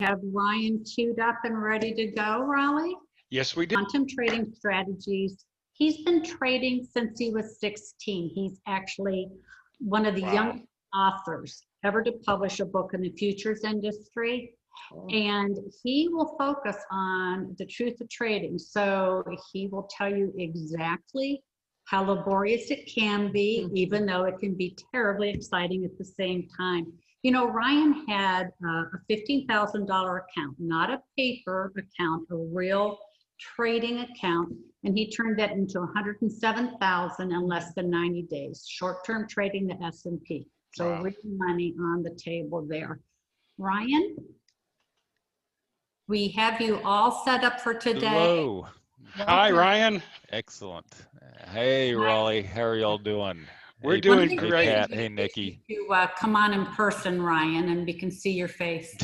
Have Ryan queued up and ready to go, Raleigh? Yes, we do. Quantum Trading Strategies. He's been trading since he was 16. He's actually one of the young authors ever to publish a book in the futures industry. And he will focus on the truth of trading. So he will tell you exactly how laborious it can be, even though it can be terribly exciting at the same time. You know, Ryan had a $15,000 account, not a paper account, a real trading account, and he turned that into $107,000 in less than 90 days. Short-term trading, the S&P. So real money on the table there. Ryan, we have you all set up for today. Hello. Hi, Ryan. Excellent. Hey, Raleigh. How are y'all doing? We're doing great. Hey, Pat. Hey, Nikki. To come on in person, Ryan, and we can see your face.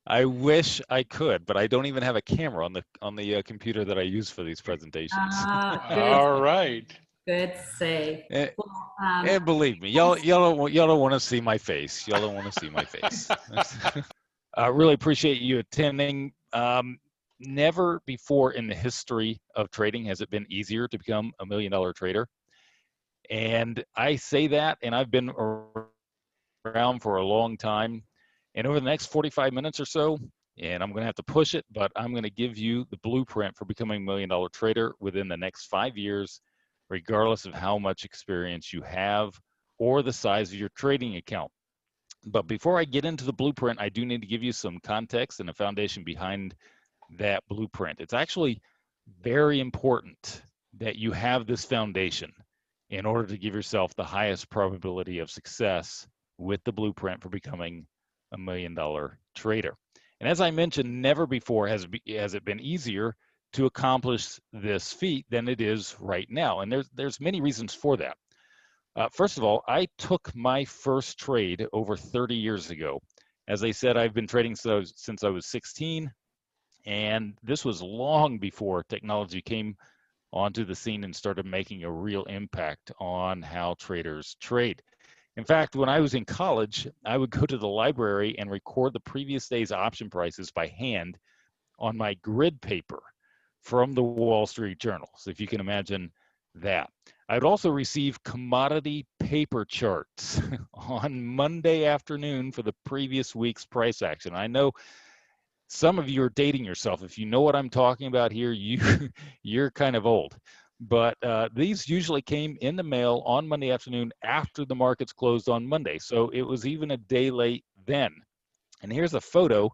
I wish I could, but I don't even have a camera on the computer that I use for these presentations. All right. Good save. And believe me, y'all don't want to see my face. Y'all don't want to see my face. I really appreciate you attending. Never before in the history of trading has it been easier to become $1 million trader. And I say that, and I've been around for a long time. And over the next 45 minutes or so, and I'm going to have to push it, but I'm going to give you the blueprint for becoming $1 million trader within the next 5 years, regardless of how much experience you have or the size of your trading account. But before I get into the blueprint, I do need to give you some context and a foundation behind that blueprint. It's actually very important that you have this foundation in order to give yourself the highest probability of success with the blueprint for becoming $1 million trader. And as I mentioned, never before has it been easier to accomplish this feat than it is right now. And there's many reasons for that. First of all, I took my first trade over 30 years ago. As I said, I've been trading since I was 16, and this was long before technology came onto the scene and started making a real impact on how traders trade. In fact, when I was in college, I would go to the library and record the previous day's option prices by hand on my grid paper from the Wall Street Journal. So if you can imagine that. I'd also receive commodity paper charts on Monday afternoon for the previous week's price action. I know some of you are dating yourself. If you know what I'm talking about here, you're kind of old. But these usually came in the mail on Monday afternoon after the markets closed on Monday. So it was even a day late then. And here's a photo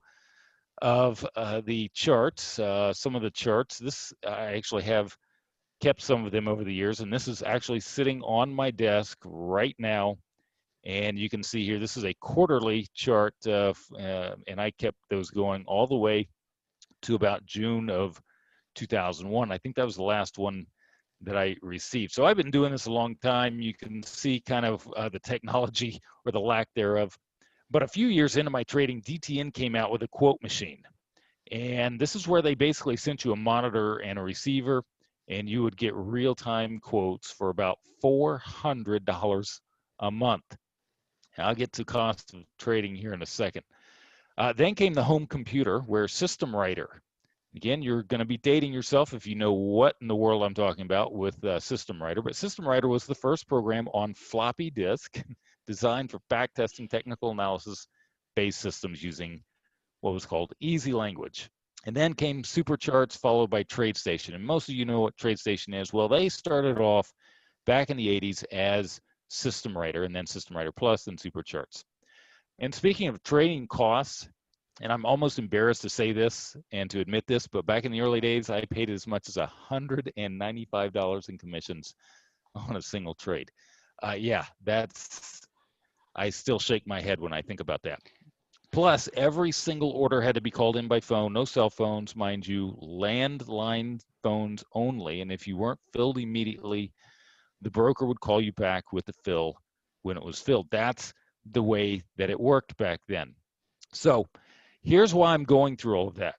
of the charts, some of the charts. This, I actually have kept some of them over the years, and this is actually sitting on my desk right now. And you can see here, this is a quarterly chart, and I kept those going all the way to about June of 2001. I think that was the last one that I received. So I've been doing this a long time. You can see kind of the technology or the lack thereof. But a few years into my trading, DTN came out with a quote machine. And this is where they basically sent you a monitor and a receiver, and you would get real-time quotes for about $400 a month. I'll get to cost of trading here in a second. Then came the home computer, where System Writer. Again, you're going to be dating yourself if you know what in the world I'm talking about with System Writer. But System Writer was the first program on floppy disk designed for backtesting technical analysis-based systems using what was called easy language. And then came Supercharts, followed by TradeStation. And most of you know what TradeStation is. Well, they started off back in the 80s as System Writer, and then System Writer Plus, and Supercharts. And speaking of trading costs, and I'm almost embarrassed to say this and to admit this, but back in the early days, I paid as much as $195 in commissions on a single trade. Yeah, I still shake my head when I think about that. Plus, every single order had to be called in by phone, no cell phones, mind you, landline phones only. And if you weren't filled immediately, the broker would call you back with the fill when it was filled. That's the way that it worked back then. So here's why I'm going through all of that.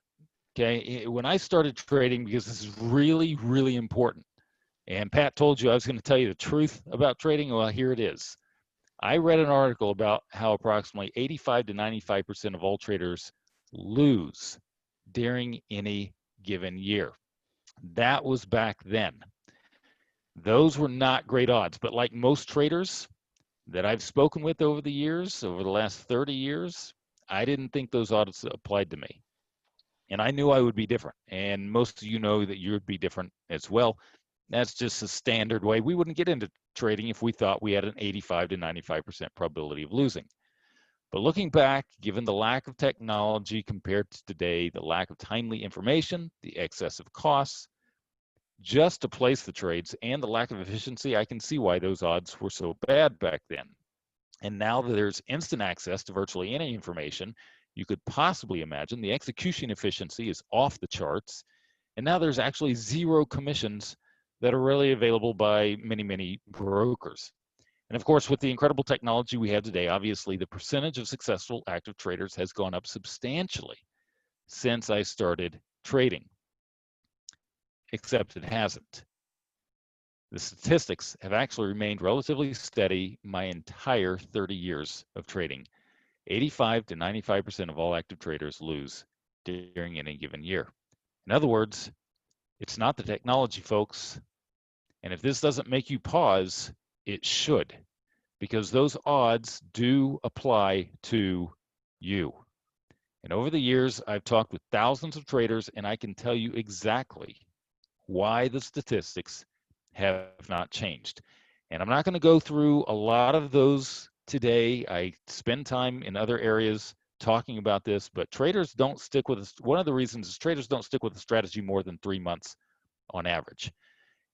Okay, when I started trading, because this is really, really important, and Pat told you I was going to tell you the truth about trading, well, here it is. I read an article about how approximately 85 to 95% of all traders lose during any given year. That was back then. Those were not great odds, but like most traders that I've spoken with over the years, over the last 30 years, I didn't think those odds applied to me. And I knew I would be different. And most of you know that you would be different as well. That's just a standard way. We wouldn't get into trading if we thought we had an 85 to 95% probability of losing. But looking back, given the lack of technology compared to today, the lack of timely information, the excessive costs, just to place the trades, and the lack of efficiency, I can see why those odds were so bad back then. And now that there's instant access to virtually any information you could possibly imagine, the execution efficiency is off the charts. And now there's actually zero commissions that are really available by many, many brokers. And of course, with the incredible technology we have today, obviously the percentage of successful active traders has gone up substantially since I started trading, except it hasn't. The statistics have actually remained relatively steady my entire 30 years of trading. 85 to 95% of all active traders lose during any given year. In other words, it's not the technology, folks. And if this doesn't make you pause, it should, because those odds do apply to you. And over the years, I've talked with thousands of traders, and I can tell you exactly why the statistics have not changed. And I'm not going to go through a lot of those today. I spend time in other areas talking about this, but traders don't stick with us. One of the reasons is traders don't stick with a strategy more than 3 months on average.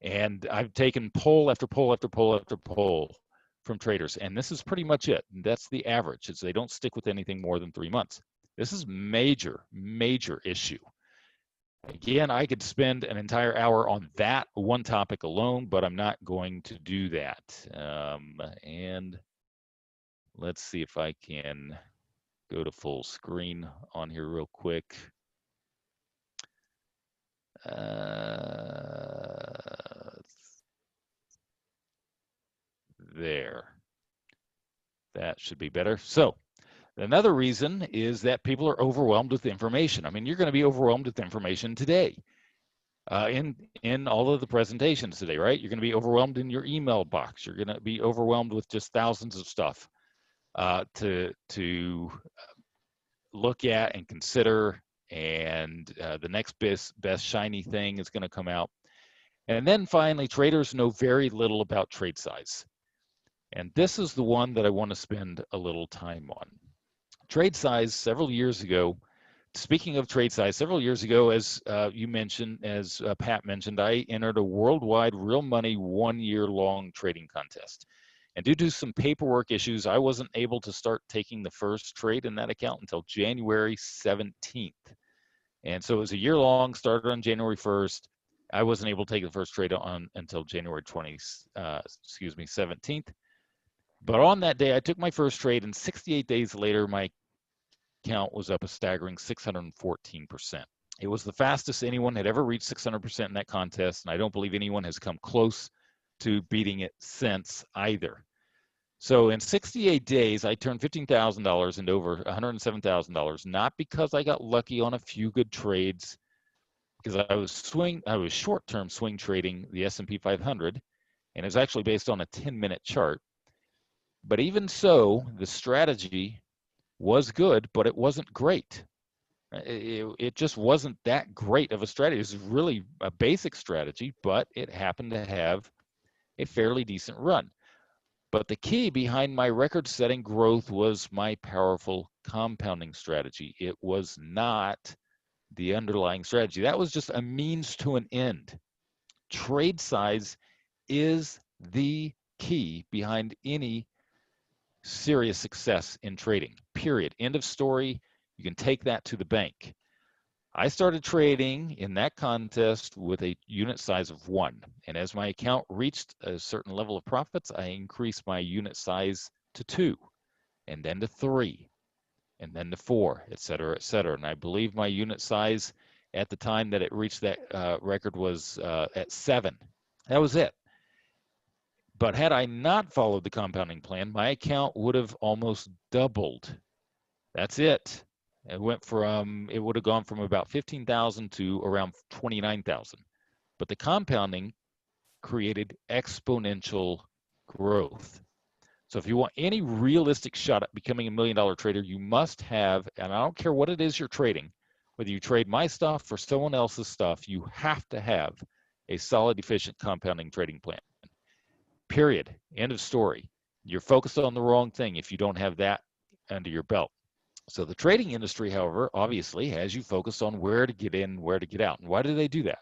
And I've taken poll after poll after poll after poll from traders, and this is pretty much it. That's the average, is they don't stick with anything more than 3 months. This is major, major issue. Again, I could spend an entire hour on that one topic alone, but I'm not going to do that. And let's see if I can go to full screen on here real quick. There. That should be better. So another reason is that people are overwhelmed with information. I mean, you're going to be overwhelmed with information today. In all of the presentations today, right? You're going to be overwhelmed in your email box. You're going to be overwhelmed with just thousands of stuff to look at and consider, and the next best shiny thing is going to come out. And then finally, traders know very little about trade size. And this is the one that I want to spend a little time on. Trade size, several years ago, speaking of trade size, several years ago, as you mentioned, as Pat mentioned, I entered a worldwide real money 1 year long trading contest. And due to some paperwork issues, I wasn't able to start taking the first trade in that account until January 17th. And so it was a year long, started on January 1st. I wasn't able to take the first trade on until January 17th. But on that day, I took my first trade, and 68 days later, my account was up a staggering 614%. It was the fastest anyone had ever reached 600% in that contest, and I don't believe anyone has come close to beating it since either. So in 68 days, I turned $15,000 into over $107,000, not because I got lucky on a few good trades, because I was short-term swing trading the S&P 500, and it was actually based on a 10-minute chart. But even so, the strategy was good, but it wasn't great. It just wasn't that great of a strategy. It was really a basic strategy, but it happened to have a fairly decent run. But the key behind my record-setting growth was my powerful compounding strategy. It was not the underlying strategy. That was just a means to an end. Trade size is the key behind any serious success in trading, period. End of story. You can take that to the bank. I started trading in that contest with a unit size of 1. And as my account reached a certain level of profits, I increased my unit size to 2, and then to 3, and then to 4, et cetera, et cetera. And I believe my unit size at the time that it reached that record was at 7. That was it. But had I not followed the compounding plan, my account would have almost doubled. That's it. It would have gone from about 15,000 to around 29,000. But the compounding created exponential growth. So if you want any realistic shot at becoming a $1 million trader, you must have, and I don't care what it is you're trading, whether you trade my stuff or someone else's stuff, you have to have a solid, efficient compounding trading plan. Period. End of story. You're focused on the wrong thing if you don't have that under your belt. So the trading industry, however, obviously has you focused on where to get in, where to get out. And why do they do that?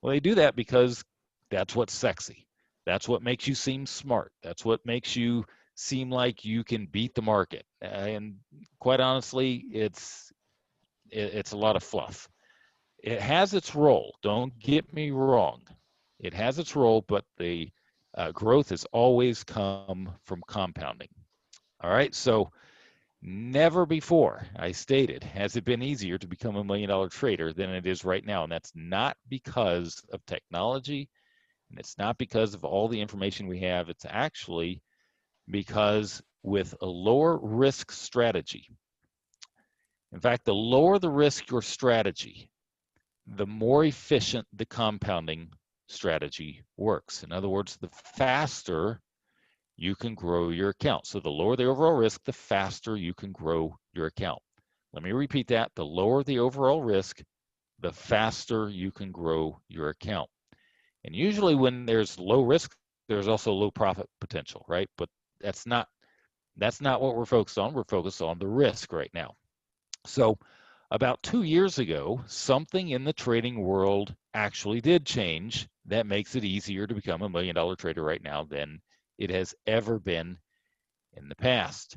Well, they do that because that's what's sexy. That's what makes you seem smart. That's what makes you seem like you can beat the market. And quite honestly, it's a lot of fluff. It has its role. Don't get me wrong. It has its role, but the growth has always come from compounding. All right, so never before, I stated, has it been easier to become a $1 million trader than it is right now. And that's not because of technology, and it's not because of all the information we have. It's actually because with a lower risk strategy. In fact, the lower the risk your strategy, the more efficient the compounding strategy works. In other words, the faster you can grow your account. So the lower the overall risk, the faster you can grow your account. Let me repeat that. The lower the overall risk, the faster you can grow your account. And usually when there's low risk, there's also low profit potential, right? But that's not what we're focused on. We're focused on the risk right now. So about 2 years ago, something in the trading world actually did change that makes it easier to become a $1 million trader right now than it has ever been in the past.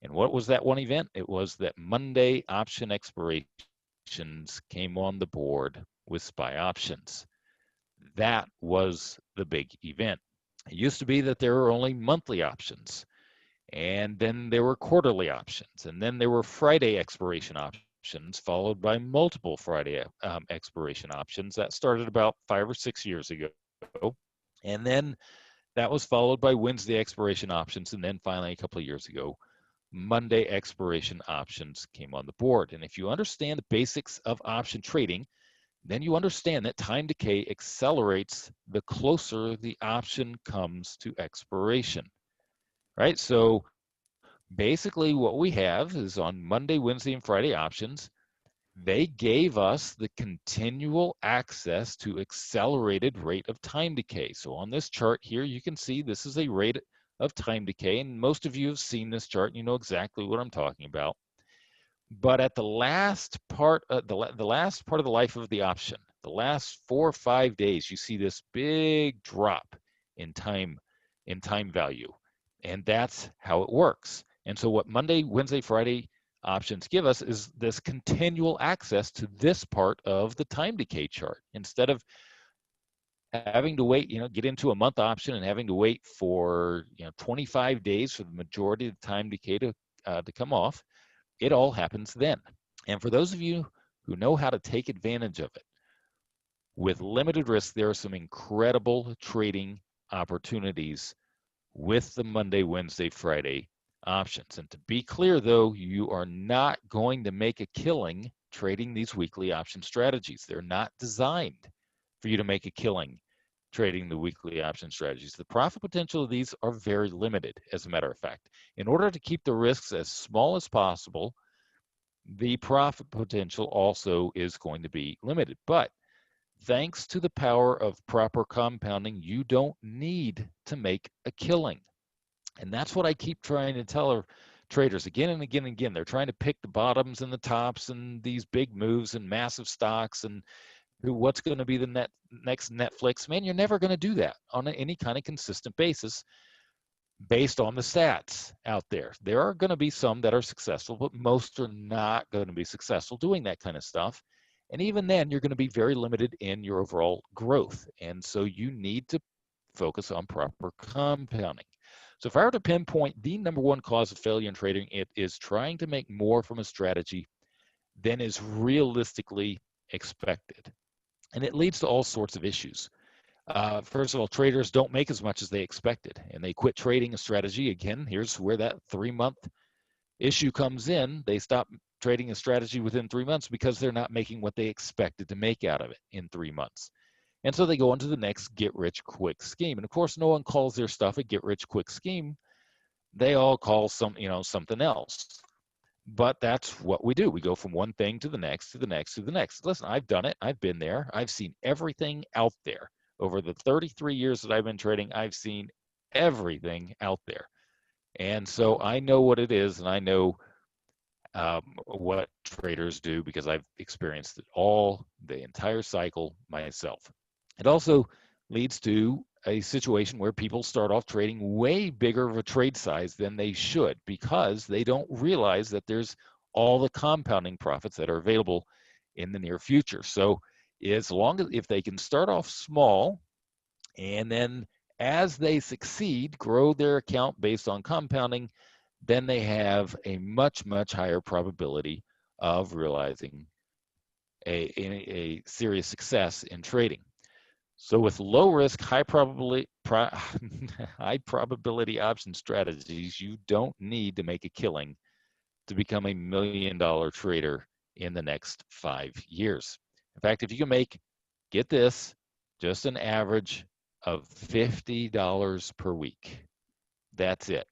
And what was that one event? It was that Monday option expirations came on the board with SPY options. That was the big event. It used to be that there were only monthly options, and then there were quarterly options, and then there were Friday expiration options, followed by multiple Friday expiration options. That started about 5 or 6 years ago. And then that was followed by Wednesday expiration options, and then finally a couple of years ago, Monday expiration options came on the board. And if you understand the basics of option trading, then you understand that time decay accelerates the closer the option comes to expiration, right? So basically what we have is on Monday, Wednesday, and Friday options, they gave us the continual access to accelerated rate of time decay. So on this chart here, you can see this is a rate of time decay, and most of you have seen this chart and you know exactly what I'm talking about. But at the last part, the last part of the life of the option, the last 4 or 5 days, you see this big drop in time value, and that's how it works. And so what Monday, Wednesday, Friday options give us is this continual access to this part of the time decay chart. Instead of having to wait, get into a month option and having to wait for 25 days for the majority of the time decay to come off, it all happens then. And for those of you who know how to take advantage of it, with limited risk, there are some incredible trading opportunities with the Monday, Wednesday, Friday options. And to be clear, though, you are not going to make a killing trading these weekly option strategies. They're not designed for you to make a killing trading the weekly option strategies. The profit potential of these are very limited, as a matter of fact. In order to keep the risks as small as possible, the profit potential also is going to be limited. But thanks to the power of proper compounding, you don't need to make a killing. And that's what I keep trying to tell our traders again and again and again. They're trying to pick the bottoms and the tops and these big moves and massive stocks and what's going to be the next Netflix. Man, you're never going to do that on any kind of consistent basis based on the stats out there. There are going to be some that are successful, but most are not going to be successful doing that kind of stuff. And even then, you're going to be very limited in your overall growth. And so you need to focus on proper compounding. So if I were to pinpoint the number one cause of failure in trading, it is trying to make more from a strategy than is realistically expected. And it leads to all sorts of issues. First of all, traders don't make as much as they expected, and they quit trading a strategy. Again, here's where that 3-month issue comes in. They stop trading a strategy within 3 months because they're not making what they expected to make out of it in 3 months. And so they go into the next get-rich-quick scheme. And of course, no one calls their stuff a get-rich-quick scheme. They all call something else. But that's what we do. We go from one thing to the next, to the next, to the next. Listen, I've done it. I've been there. I've seen everything out there. Over the 33 years that I've been trading, I've seen everything out there. And so I know what it is, and I know what traders do because I've experienced it all, the entire cycle myself. It also leads to a situation where people start off trading way bigger of a trade size than they should because they don't realize that there's all the compounding profits that are available in the near future. So as long as if they can start off small and then as they succeed, grow their account based on compounding, then they have a much, much higher probability of realizing a serious success in trading. So with low risk, high probability option strategies, you don't need to make a killing to become a $1 million trader in the next 5 years. In fact, if you can make, get this, just an average of $50 per week, that's it.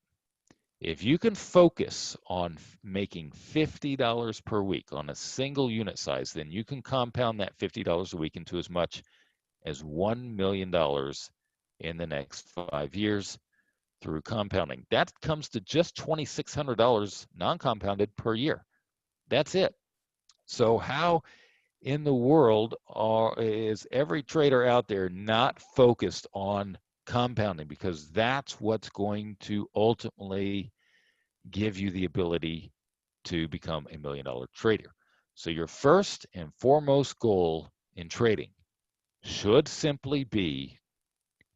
If you can focus on making $50 per week on a single unit size, then you can compound that $50 a week into as much as $1 million in the next 5 years through compounding. That comes to just $2,600 non-compounded per year. That's it. So how in the world is every trader out there not focused on compounding? Because that's what's going to ultimately give you the ability to become a $1 million trader. So your first and foremost goal in trading should simply be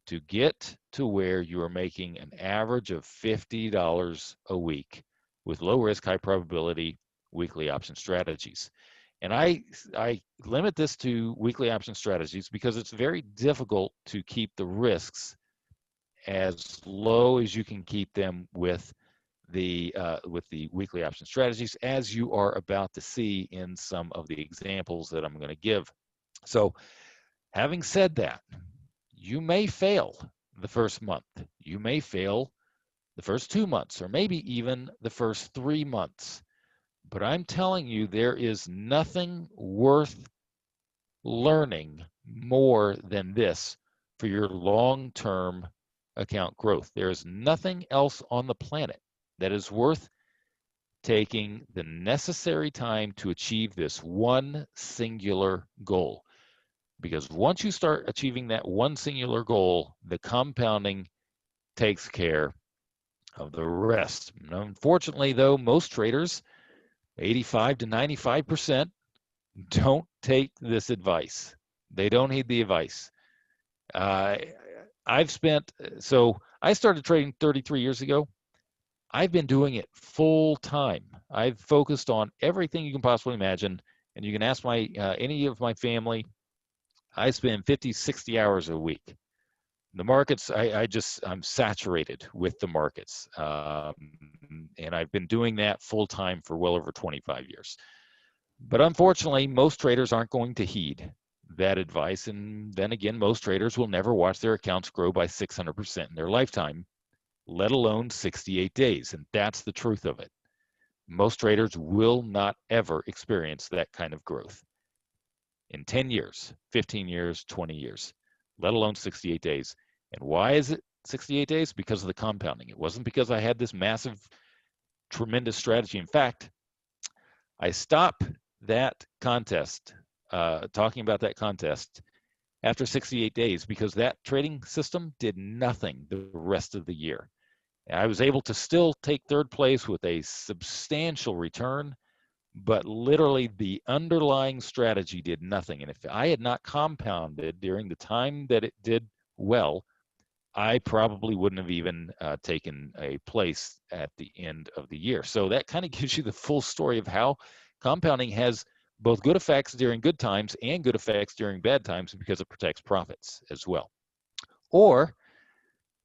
to get to where you are making an average of $50 a week with low risk, high probability weekly option strategies. And I limit this to weekly option strategies because it's very difficult to keep the risks as low as you can keep them with the weekly option strategies, as you are about to see in some of the examples that I'm going to give. So having said that, you may fail the first month. You may fail the first 2 months, or maybe even the first 3 months. But I'm telling you, there is nothing worth learning more than this for your long-term account growth. There is nothing else on the planet that is worth taking the necessary time to achieve this one singular goal. Because once you start achieving that one singular goal, the compounding takes care of the rest. Unfortunately, though, most traders, 85 to 95%, don't take this advice. They don't heed the advice. So I started trading 33 years ago. I've been doing it full time. I've focused on everything you can possibly imagine. And you can ask any of my family. I spend 50, 60 hours a week. The markets, I'm saturated with the markets. And I've been doing that full time for well over 25 years. But unfortunately, most traders aren't going to heed that advice. And then again, most traders will never watch their accounts grow by 600% in their lifetime, let alone 68 days. And that's the truth of it. Most traders will not ever experience that kind of growth in 10 years, 15 years, 20 years, let alone 68 days. And why is it 68 days? Because of the compounding. It wasn't because I had this massive, tremendous strategy. In fact, I stopped that contest, talking about that contest, after 68 days because that trading system did nothing the rest of the year. And I was able to still take third place with a substantial return, but literally the underlying strategy did nothing. And if I had not compounded during the time that it did well, I probably wouldn't have even taken a place at the end of the year. So that kind of gives you the full story of how compounding has both good effects during good times and good effects during bad times because it protects profits as well. Or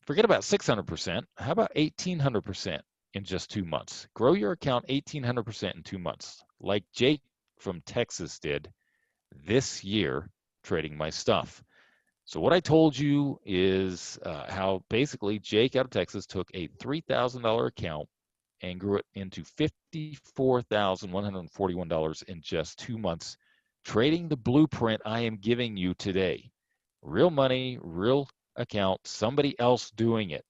forget about 600%. How about 1,800% in just 2 months? Grow your account 1,800% in 2 months, like Jake from Texas did this year trading my stuff. So what I told you is how basically Jake out of Texas took a $3,000 account and grew it into $54,141 in just 2 months, trading the blueprint I am giving you today. Real money, real account, somebody else doing it.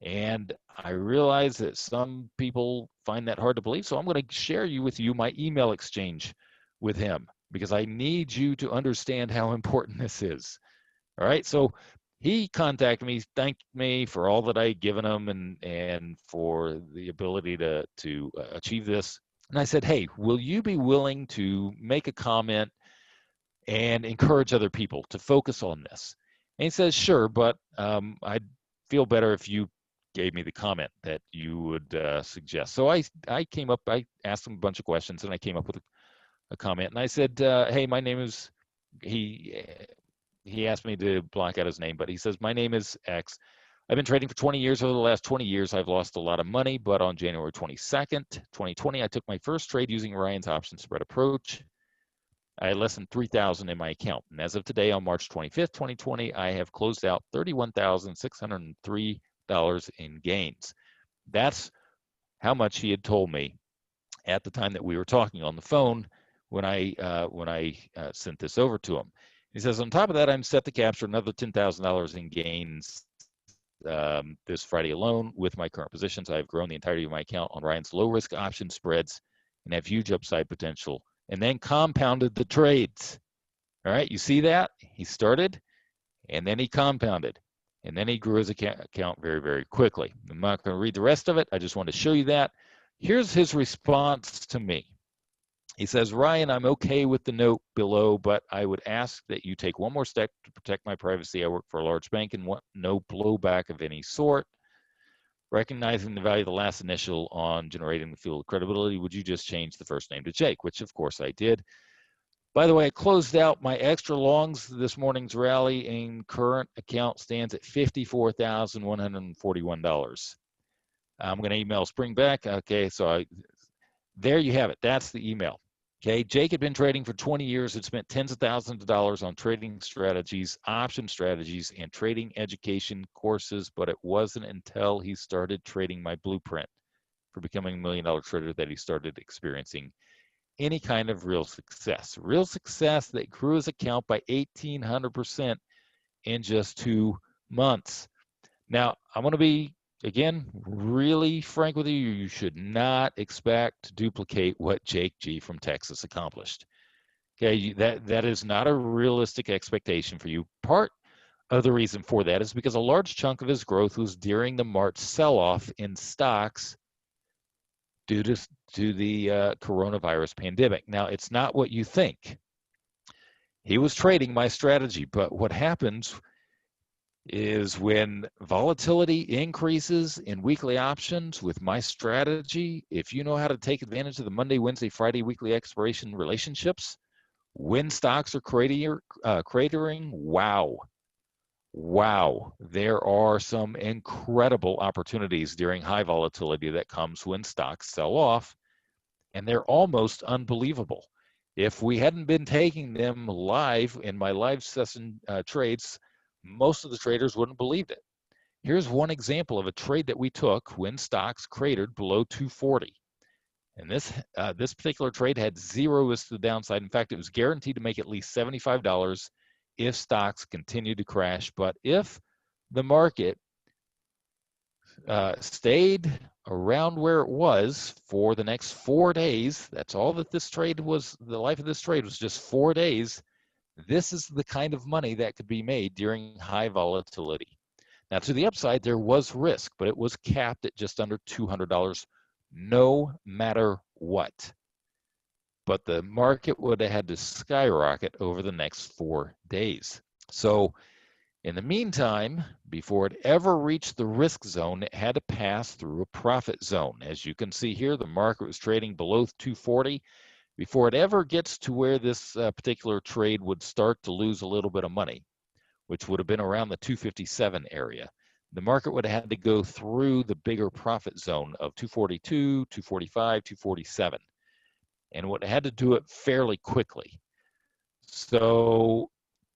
And I realize that some people find that hard to believe, so I'm going to share with you my email exchange with him because I need you to understand how important this is. All right, so he contacted me, thanked me for all that I had given him and for the ability to achieve this. And I said, hey, will you be willing to make a comment and encourage other people to focus on this? And he says, sure, but I'd feel better if you gave me the comment that you would suggest. So I came up, I asked him a bunch of questions, and I came up with a comment. And I said, hey, my name is, he asked me to block out his name, but he says, my name is X. I've been trading for 20 years. Over the last 20 years, I've lost a lot of money, but on January 22nd, 2020, I took my first trade using Ryan's option spread approach. I had less than 3,000 in my account. And as of today, on March 25th, 2020, I have closed out $31,603 in gains. That's how much he had told me at the time that we were talking on the phone when I sent this over to him. He says, on top of that, I'm set to capture another $10,000 in gains this Friday alone with my current positions. I've grown the entirety of my account on Ryan's low-risk option spreads and have huge upside potential, and then compounded the trades. All right, you see that? He started, and then he compounded, and then he grew his account very, very quickly. I'm not going to read the rest of it. I just want to show you that. Here's his response to me. He says, Ryan, I'm okay with the note below, but I would ask that you take one more step to protect my privacy. I work for a large bank and want no blowback of any sort. Recognizing the value of the last initial on generating the field of credibility, would you just change the first name to Jake? Which, of course, I did. By the way, I closed out my extra longs this morning's rally, and current account stands at $54,141. I'm going to email Spring back. Okay, so there you have it. That's the email. Okay, Jake had been trading for 20 years, had spent tens of thousands of dollars on trading strategies, option strategies, and trading education courses, but it wasn't until he started trading my blueprint for becoming $1 million trader that he started experiencing any kind of real success. Real success that grew his account by 1,800% in just 2 months. Now, I'm going to be, again, really frank with you. You should not expect to duplicate what Jake G from Texas accomplished. Okay, that is not a realistic expectation for you. Part of the reason for that is because a large chunk of his growth was during the March sell-off in stocks due to the coronavirus pandemic. Now, it's not what you think. He was trading my strategy, but what happens is when volatility increases in weekly options with my strategy, if you know how to take advantage of the Monday, Wednesday, Friday weekly expiration relationships, when stocks are cratering, wow, there are some incredible opportunities during high volatility that comes when stocks sell off, and they're almost unbelievable. If we hadn't been taking them live in my live session trades, most of the traders wouldn't have believed it. Here's one example of a trade that we took when stocks cratered below 240. And this particular trade had zero risk to the downside. In fact, it was guaranteed to make at least $75 if stocks continued to crash. But if the market stayed around where it was for the next 4 days, that's all that this trade was, the life of this trade was just 4 days, this is the kind of money that could be made during high volatility. Now, to the upside, there was risk, but it was capped at just under $200, no matter what. But the market would have had to skyrocket over the next 4 days. So in the meantime, before it ever reached the risk zone, it had to pass through a profit zone. As you can see here, the market was trading below 240. Before it ever gets to where this particular trade would start to lose a little bit of money, which would have been around the 257 area. The market would have had to go through the bigger profit zone of 242, 245, 247, and would have had to do it fairly quickly. So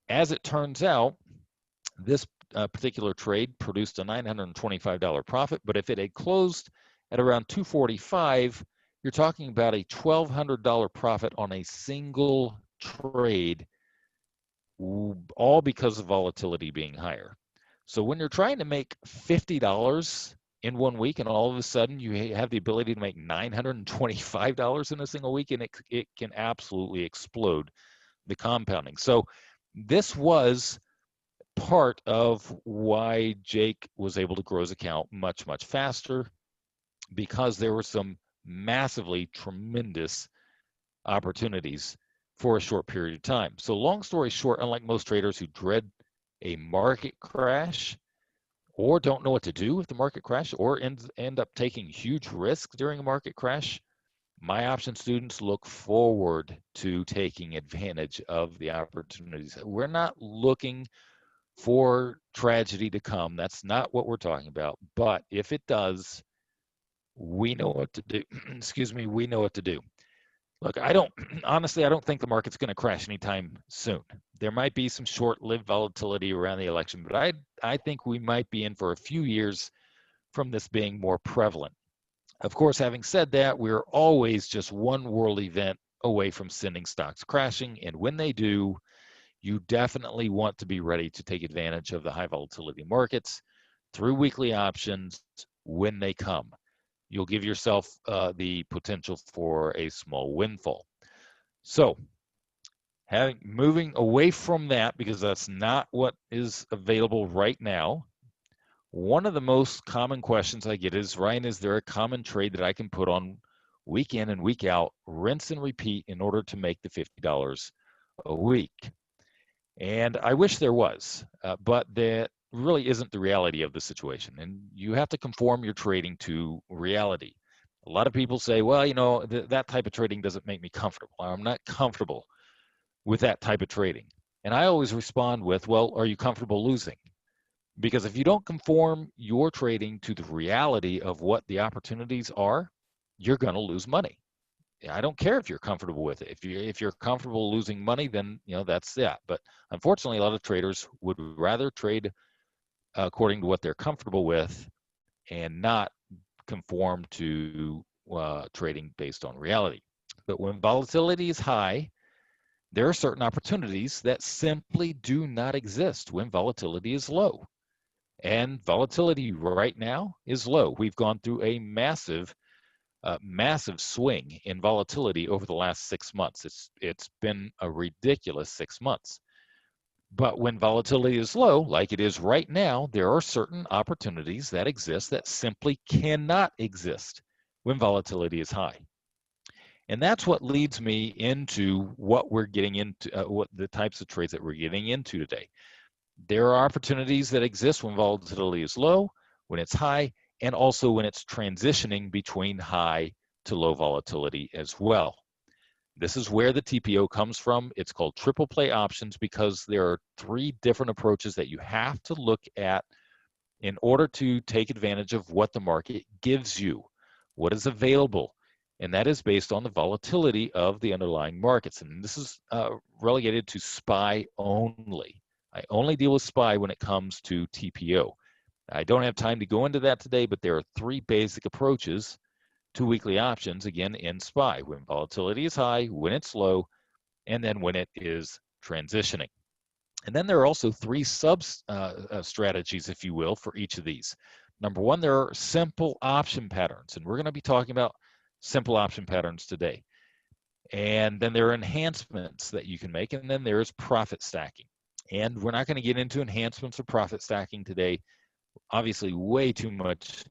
as it turns out, this particular trade produced a $925 profit, but if it had closed at around 245, you're talking about a $1,200 profit on a single trade, all because of volatility being higher. So when you're trying to make $50 in 1 week and all of a sudden you have the ability to make $925 in a single week, and it can absolutely explode the compounding. So this was part of why Jake was able to grow his account much, much faster, because there were some massively tremendous opportunities for a short period of time. So long story short, unlike most traders who dread a market crash or don't know what to do with the market crash or end up taking huge risks during a market crash, my option students look forward to taking advantage of the opportunities. We're not looking for tragedy to come. That's not what we're talking about. But if it does, we know what to do. Excuse me, we know what to do. Look, honestly, I don't think the market's going to crash anytime soon. There might be some short-lived volatility around the election, but I think we might be in for a few years from this being more prevalent. Of course, having said that, we're always just one world event away from sending stocks crashing, and when they do, you definitely want to be ready to take advantage of the high volatility markets through weekly options when they come. You'll give yourself the potential for a small windfall. So, moving away from that, because that's not what is available right now, one of the most common questions I get is, Ryan, is there a common trade that I can put on week in and week out, rinse and repeat in order to make the $50 a week? And I wish there was, but that really isn't the reality of the situation. And you have to conform your trading to reality. A lot of people say, well, you know, that type of trading doesn't make me comfortable. I'm not comfortable with that type of trading. And I always respond with, well, are you comfortable losing? Because if you don't conform your trading to the reality of what the opportunities are, you're going to lose money. I don't care if you're comfortable with it. If you're comfortable losing money, then that's that. But unfortunately, a lot of traders would rather trade according to what they're comfortable with and not conform to trading based on reality. But when volatility is high, there are certain opportunities that simply do not exist when volatility is low. And volatility right now is low. We've gone through a massive swing in volatility over the last 6 months. It's been a ridiculous 6 months. But when volatility is low, like it is right now, there are certain opportunities that exist that simply cannot exist when volatility is high. And that's what leads me into what we're getting into, what the types of trades that we're getting into today. There are opportunities that exist when volatility is low, when it's high, and also when it's transitioning between high to low volatility as well. This is where the TPO comes from. It's called triple play options because there are 3 different approaches that you have to look at in order to take advantage of what the market gives you, what is available, and that is based on the volatility of the underlying markets. And this is relegated to SPY only. I only deal with SPY when it comes to TPO. I don't have time to go into that today, but there are 3 basic approaches to weekly options, again, in SPY: when volatility is high, when it's low, and then when it is transitioning. And then there are also 3 strategies, if you will, for each of these. Number 1, there are simple option patterns, and we're going to be talking about simple option patterns today. And then there are enhancements that you can make, and then there's profit stacking. And we're not going to get into enhancements or profit stacking today. Obviously, way too much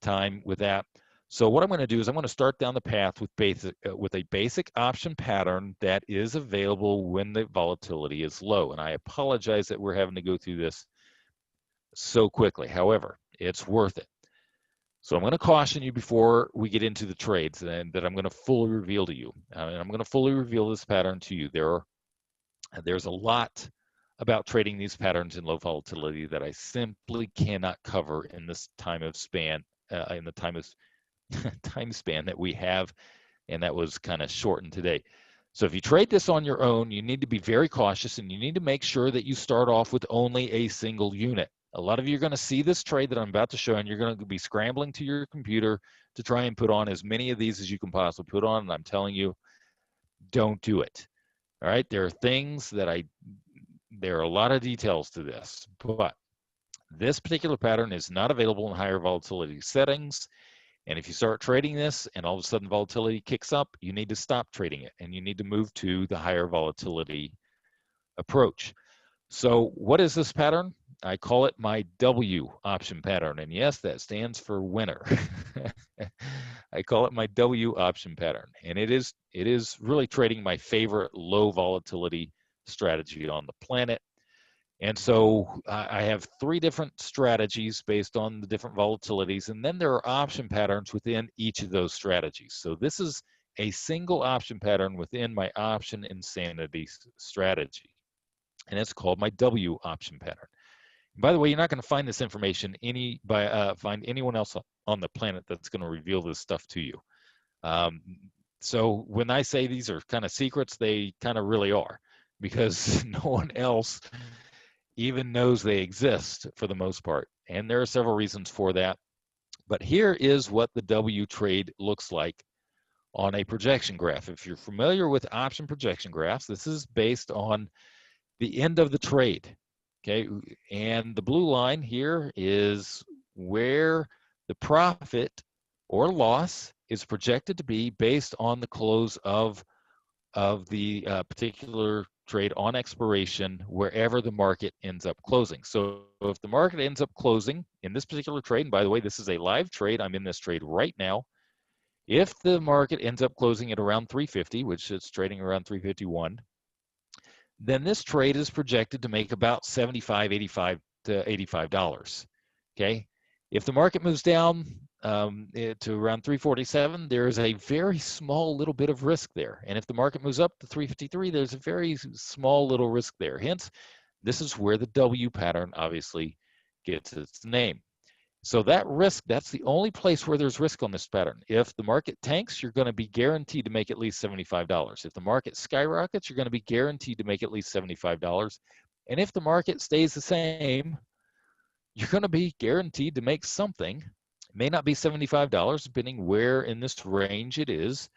time with that. So what I'm going to do is I'm going to start down the path with a basic option pattern that is available when the volatility is low. And I apologize that we're having to go through this so quickly. However, it's worth it. So I'm going to caution you before we get into the trades and that I'm going to fully reveal to you. And I'm going to fully reveal this pattern to you. There's a lot about trading these patterns in low volatility that I simply cannot cover in this time of span, in the time span that we have, and that was kind of shortened today. So if you trade this on your own, you need to be very cautious, and you need to make sure that you start off with only a single unit. A lot of you are going to see this trade that I'm about to show, and you're going to be scrambling to your computer to try and put on as many of these as you can possibly put on, and I'm telling you, don't do it. All right, there are things that there are a lot of details to this, but this particular pattern is not available in higher volatility settings. And if you start trading this and all of a sudden volatility kicks up, you need to stop trading it and you need to move to the higher volatility approach. So what is this pattern? I call it my W option pattern. And yes, that stands for winner. I call it my W option pattern. And it is really trading my favorite low volatility strategy on the planet. And so I have 3 different strategies based on the different volatilities, and then there are option patterns within each of those strategies. So this is a single option pattern within my option insanity strategy, and it's called my W option pattern. And by the way, you're not going to find this information find anyone else on the planet that's going to reveal this stuff to you. So when I say these are kind of secrets, they kind of really are, because no one else even knows they exist for the most part. And there are several reasons for that. But here is what the W trade looks like on a projection graph. If you're familiar with option projection graphs, this is based on the end of the trade. Okay, and the blue line here is where the profit or loss is projected to be based on the close of the particular trade on expiration, wherever the market ends up closing. So if the market ends up closing in this particular trade, and by the way, this is a live trade, I'm in this trade right now. If the market ends up closing at around 350, which it's trading around 351, then this trade is projected to make about $75, $85 to $85. Okay. If the market moves down to around 347, there is a very small little bit of risk there. And if the market moves up to 353, there's a very small little risk there. Hence, this is where the W pattern obviously gets its name. So that risk, that's the only place where there's risk on this pattern. If the market tanks, you're going to be guaranteed to make at least $75. If the market skyrockets, you're going to be guaranteed to make at least $75. And if the market stays the same, you're going to be guaranteed to make something. It may not be $75, depending where in this range it is,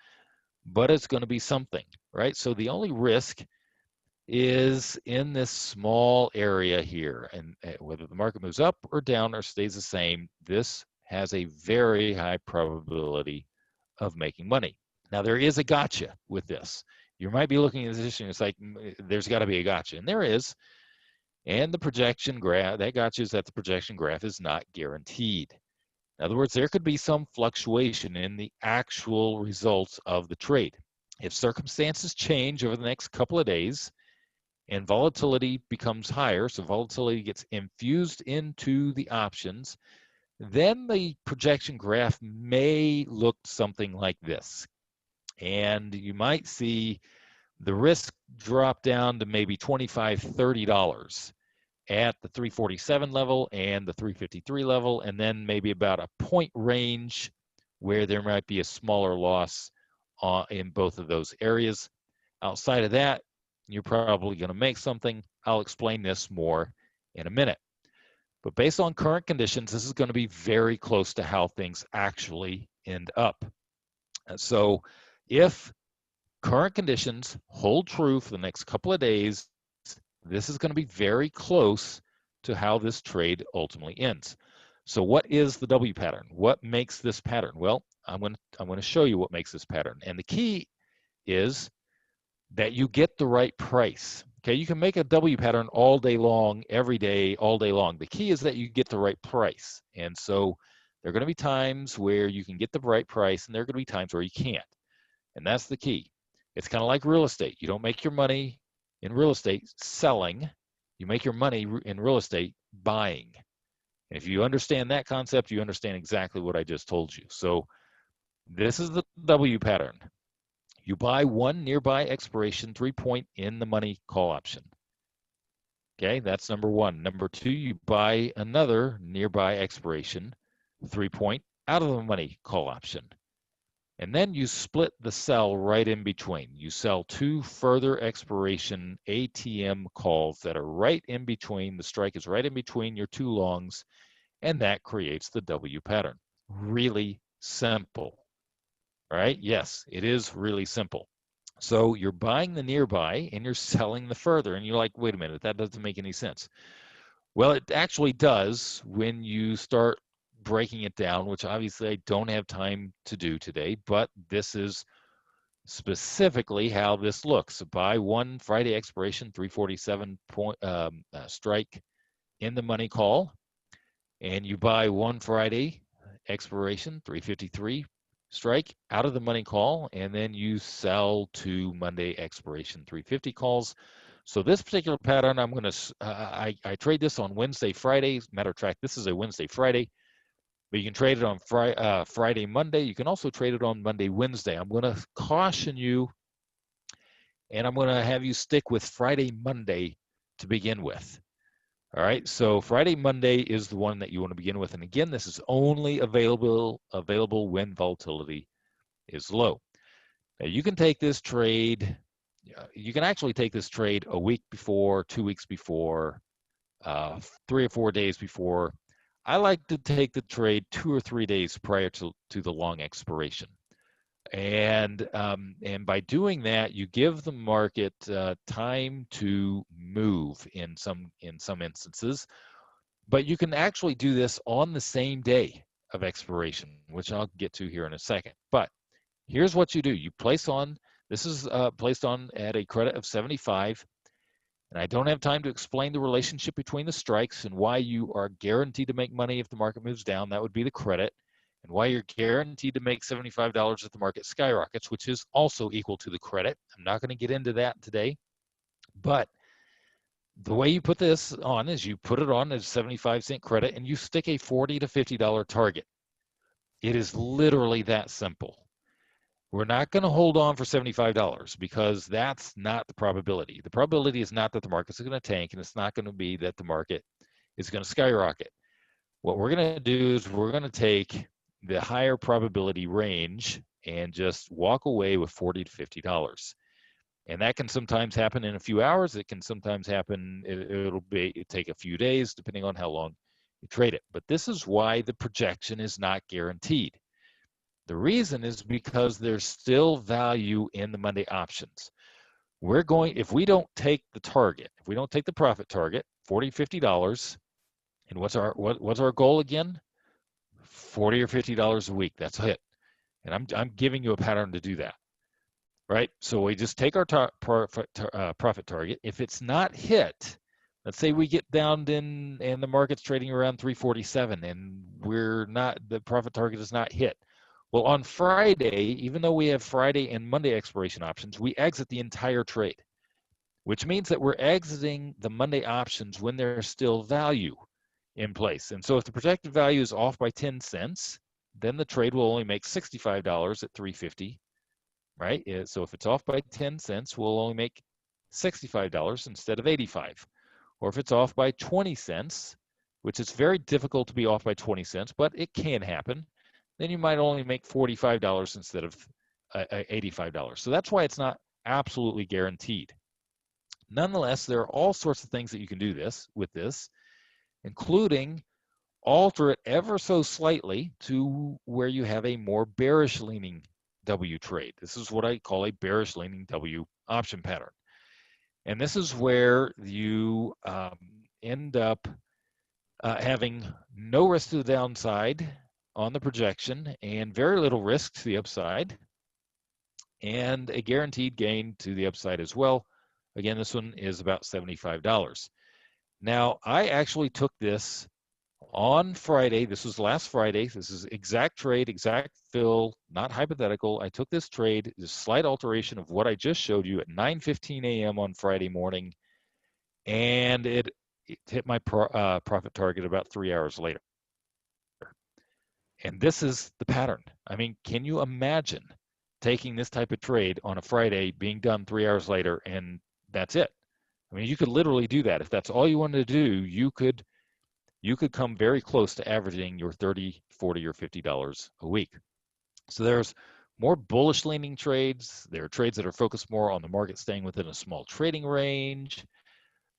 but it's going to be something, right? So the only risk is in this small area here, and whether the market moves up or down or stays the same, this has a very high probability of making money. Now, there is a gotcha with this. You might be looking at this and it's like, there's got to be a gotcha, and there is. And the projection graph, that gotcha is that the projection graph is not guaranteed. In other words, there could be some fluctuation in the actual results of the trade. If circumstances change over the next couple of days and volatility becomes higher, so volatility gets infused into the options, then the projection graph may look something like this. And you might see the risk drop down to maybe $25, $30 at the 347 level and the 353 level, and then maybe about a point range where there might be a smaller loss in both of those areas. Outside of that, you're probably going to make something. I'll explain this more in a minute. But based on current conditions, this is going to be very close to how things actually end up. So if current conditions hold true for the next couple of days, this is going to be very close to how this trade ultimately ends. So what is the W pattern? What makes this pattern? Well, I'm going to show you what makes this pattern. And the key is that you get the right price. Okay, you can make a W pattern all day long, every day, all day long. The key is that you get the right price. And so there are going to be times where you can get the right price, and there are going to be times where you can't. And that's the key. It's kind of like real estate. You don't make your money in real estate selling. You make your money in real estate buying. And if you understand that concept, you understand exactly what I just told you. So this is the W pattern. You buy one nearby expiration 3-point in the money call option. Okay, that's number one. Number two, you buy another nearby expiration 3-point out of the money call option. And then you split the sell right in between. You sell 2 further expiration ATM calls that are right in between. The strike is right in between your 2 longs, and that creates the W pattern. Really simple, right? Yes, it is really simple. So you're buying the nearby and you're selling the further, and you're like, wait a minute, that doesn't make any sense. Well, it actually does when you start breaking it down, which obviously I don't have time to do today, but this is specifically how this looks. Buy one Friday expiration, 347 point strike in the money call, and you buy one Friday expiration, 353 strike out of the money call, and then you sell 2 Monday expiration 350 calls. So this particular pattern, I'm going to, I trade this on Wednesday, Friday. Matter of fact, this is a Wednesday, Friday, but you can trade it on Friday, Monday. You can also trade it on Monday, Wednesday. I'm going to caution you, and I'm going to have you stick with Friday, Monday to begin with. All right, so Friday, Monday is the one that you want to begin with. And again, this is only available when volatility is low. Now, you can take this trade, you can actually take this trade a week before, 2 weeks before, 3 or 4 days before. I like to take the trade 2 or 3 days prior to the long expiration. And by doing that, you give the market time to move in some instances. But you can actually do this on the same day of expiration, which I'll get to here in a second. But here's what you do. You place on, this is placed on at a credit of 75. And I don't have time to explain the relationship between the strikes and why you are guaranteed to make money if the market moves down. That would be the credit. And why you're guaranteed to make $75 if the market skyrockets, which is also equal to the credit. I'm not going to get into that today. But the way you put this on is you put it on as 75-cent credit and you stick a $40 to $50 target. It is literally that simple. We're not going to hold on for $75 because that's not the probability. The probability is not that the market's going to tank, and it's not going to be that the market is going to skyrocket. What we're going to do is we're going to take the higher probability range and just walk away with $40 to $50. And that can sometimes happen in a few hours. It can sometimes happen, it'll take a few days, depending on how long you trade it. But this is why the projection is not guaranteed. The reason is because there's still value in the Monday options. If we don't take the target, if we don't take the profit target, $40, $50, and what's our goal again? $40 or $50 a week. That's it. And I'm giving you a pattern to do that. Right? So we just take our profit target. If it's not hit, let's say we get down and the market's trading around 347 and the profit target is not hit. Well, on Friday, even though we have Friday and Monday expiration options, we exit the entire trade, which means that we're exiting the Monday options when there's still value in place. And so if the projected value is off by 10 cents, then the trade will only make $65 at 350. Right? So if it's off by 10 cents, we'll only make $65 instead of 85. Or if it's off by 20 cents, which is very difficult to be off by 20 cents, but it can happen, then you might only make $45 instead of $85. So that's why it's not absolutely guaranteed. Nonetheless, there are all sorts of things that you can do with this, including alter it ever so slightly to where you have a more bearish leaning W trade. This is what I call a bearish leaning W option pattern. And this is where you end up having no risk to the downside on the projection and very little risk to the upside and a guaranteed gain to the upside as well. Again, this one is about $75. Now, I actually took this on Friday. This was last Friday. This is exact trade, exact fill, not hypothetical. I took this trade, this slight alteration of what I just showed you at 9:15 a.m. on Friday morning, and it hit my profit target about 3 hours later. And this is the pattern. I mean, can you imagine taking this type of trade on a Friday, being done 3 hours later, and that's it? I mean, you could literally do that. If that's all you wanted to do, you could come very close to averaging your $30, $40, or $50 a week. So there's more bullish leaning trades. There are trades that are focused more on the market staying within a small trading range.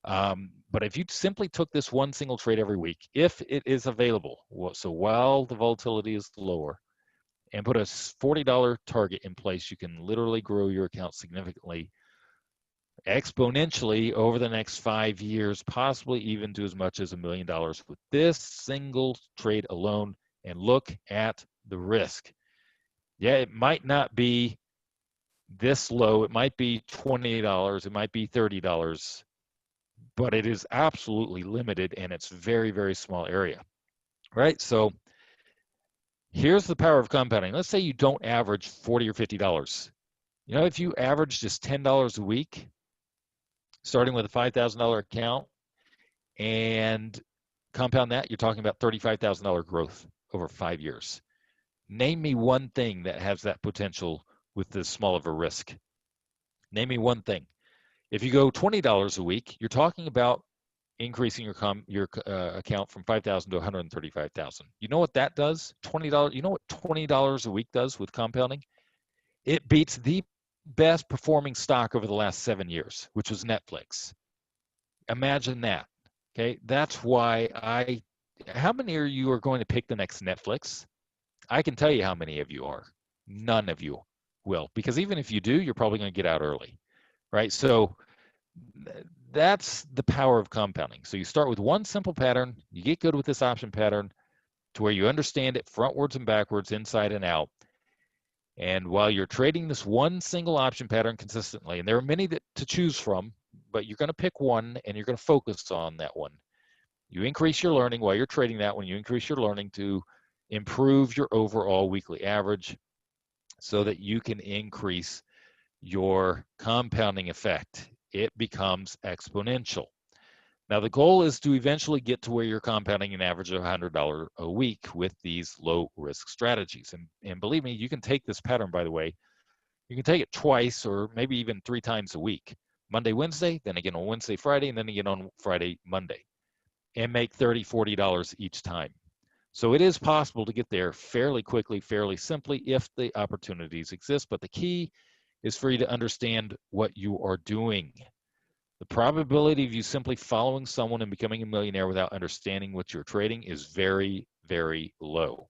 But if you simply took this one single trade every week, if it is available, so while the volatility is lower, and put a $40 target in place, you can literally grow your account significantly, exponentially over the next 5 years, possibly even to as much as $1 million with this single trade alone. And look at the risk. Yeah, it might not be this low. It might be $20. It might be $30. But it is absolutely limited, and it's very, very small area, right? So here's the power of compounding. Let's say you don't average $40 or $50. You know, if you average just $10 a week, starting with a $5,000 account, and compound that, you're talking about $35,000 growth over 5 years. Name me one thing that has that potential with this small of a risk. Name me one thing. If you go $20 a week, you're talking about increasing your account from $5,000 to $135,000. You know what that does? $20. You know what $20 a week does with compounding? It beats the best performing stock over the last 7 years, which was Netflix. Imagine that. Okay, that's why how many of you are going to pick the next Netflix? I can tell you how many of you are. None of you will, because even if you do, you're probably going to get out early, right? So that's the power of compounding. So you start with one simple pattern, you get good with this option pattern to where you understand it frontwards and backwards, inside and out. And while you're trading this one single option pattern consistently, and there are many to choose from, but you're going to pick one and you're going to focus on that one. You increase your learning while you're trading that one. You increase your learning to improve your overall weekly average so that you can increase your compounding effect. It becomes exponential. Now, the goal is to eventually get to where you're compounding an average of $100 a week with these low risk strategies. And believe me, you can take this pattern, by the way, you can take it twice or maybe even 3 times a week. Monday, Wednesday, then again on Wednesday, Friday, and then again on Friday, Monday, and make $30, $40 each time. So it is possible to get there fairly quickly, fairly simply, if the opportunities exist. But the key is for you to understand what you are doing. The probability of you simply following someone and becoming a millionaire without understanding what you're trading is very, very low.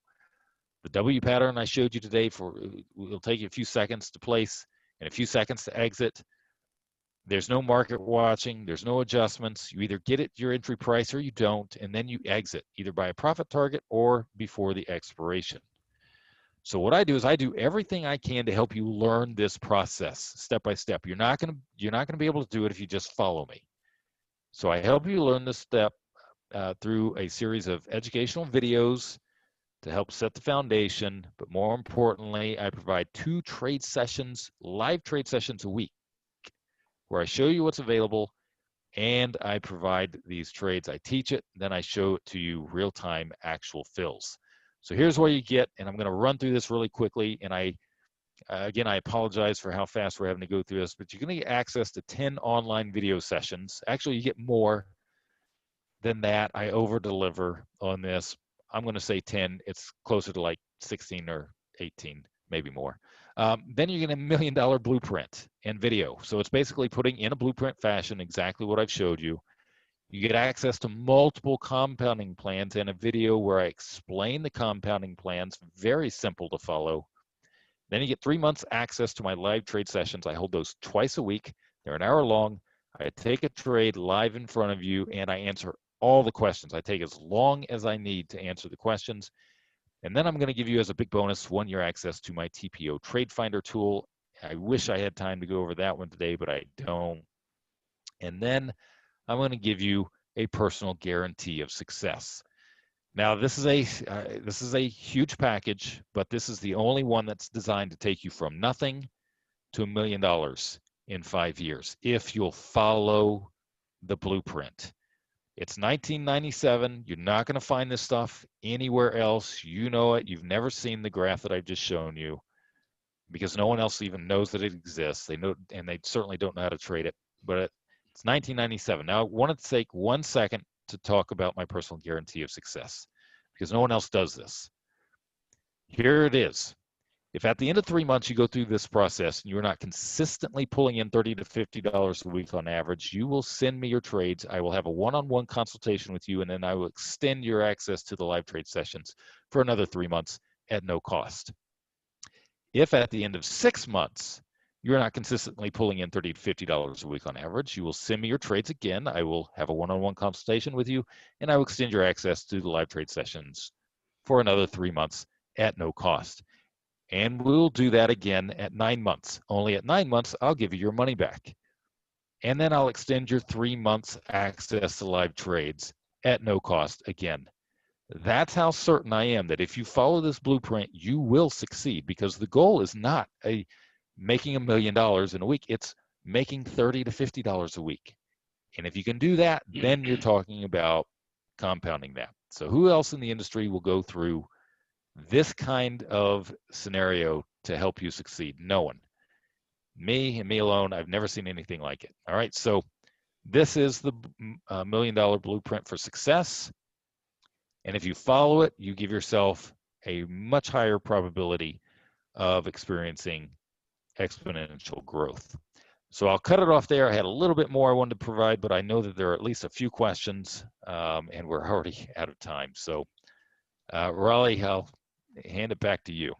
The W pattern I showed you today will take you a few seconds to place and a few seconds to exit. There's no market watching. There's no adjustments. You either get it your entry price or you don't, and then you exit either by a profit target or before the expiration. So what I do is I do everything I can to help you learn this process step by step. You're not going to be able to do it if you just follow me. So I help you learn this step through a series of educational videos to help set the foundation. But more importantly, I provide 2 trade sessions, live trade sessions a week, where I show you what's available and I provide these trades. I teach it, then I show it to you real-time actual fills. So here's what you get, and I'm going to run through this really quickly. And again, I apologize for how fast we're having to go through this, but you're going to get access to 10 online video sessions. Actually, you get more than that. I over-deliver on this. I'm going to say 10. It's closer to like 16 or 18, maybe more. Then you get a $1 million blueprint and video. So it's basically putting in a blueprint fashion exactly what I've showed you. You get access to multiple compounding plans and a video where I explain the compounding plans, very simple to follow. Then you get 3 months access to my live trade sessions. I hold those twice a week. They're an hour long. I take a trade live in front of you and I answer all the questions. I take as long as I need to answer the questions. And then I'm going to give you as a big bonus 1-year access to my TPO Trade Finder tool. I wish I had time to go over that one today, but I don't. And then I'm going to give you a personal guarantee of success. Now, this is a huge package, but this is the only one that's designed to take you from nothing to $1 million in 5 years if you'll follow the blueprint. It's $19.97. You're not going to find this stuff anywhere else. You know it. You've never seen the graph that I've just shown you because no one else even knows that it exists. They know, and they certainly don't know how to trade it. But It's 1997. Now, I want to take 1 second to talk about my personal guarantee of success because no one else does this. Here it is. If at the end of 3 months you go through this process and you're not consistently pulling in $30 to $50 a week on average, you will send me your trades. I will have a one-on-one consultation with you, and then I will extend your access to the live trade sessions for another 3 months at no cost. If at the end of 6 months you're not consistently pulling in $30 to $50 a week on average, you will send me your trades again. I will have a one-on-one consultation with you, and I will extend your access to the live trade sessions for another 3 months at no cost. And we'll do that again at 9 months. Only at 9 months, I'll give you your money back. And then I'll extend your 3 months access to live trades at no cost again. That's how certain I am that if you follow this blueprint, you will succeed, because the goal is not making $1 million in a week. It's making $30 to $50 a week. And if you can do that, then you're talking about compounding that. So who else in the industry will go through this kind of scenario to help you succeed? No one. Me and me alone. I've never seen anything like it. All right. So this is the $1 million blueprint for success. And if you follow it, you give yourself a much higher probability of experiencing exponential growth. So I'll cut it off there. I had a little bit more I wanted to provide, but I know that there are at least a few questions, and we're already out of time. So Raleigh, I'll hand it back to you.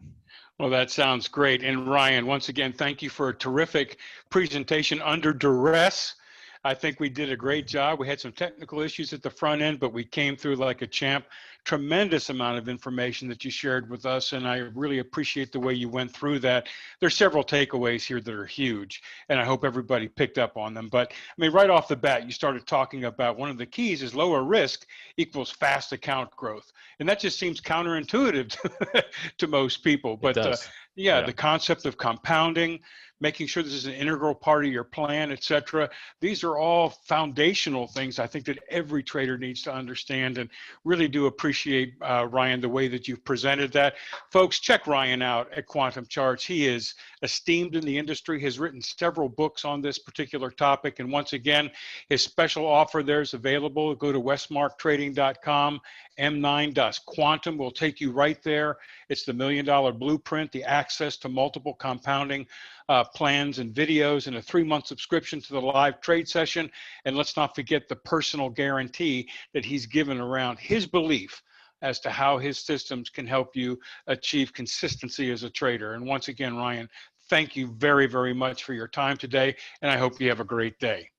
Well, that sounds great. And Ryan, once again, thank you for a terrific presentation under duress. I think we did a great job. We had some technical issues at the front end, but we came through like a champ. Tremendous amount of information that you shared with us, and I really appreciate the way you went through that. There's several takeaways here that are huge, and I hope everybody picked up on them. But I mean, right off the bat, you started talking about one of the keys is lower risk equals fast account growth. And that just seems counterintuitive to most people. But yeah, the concept of compounding, making sure this is an integral part of your plan, et cetera. These are all foundational things I think that every trader needs to understand, and really do appreciate, Ryan, the way that you've presented that. Folks, check Ryan out at Quantum Charts. He is esteemed in the industry, has written several books on this particular topic. And once again, his special offer there is available. Go to westmarktrading.com. M9-Quantum will take you right there. It's the $1 million blueprint, the access to multiple compounding plans and videos, and a 3-month subscription to the live trade session. And let's not forget the personal guarantee that he's given around his belief as to how his systems can help you achieve consistency as a trader. And once again, Ryan, thank you very, very much for your time today, and I hope you have a great day.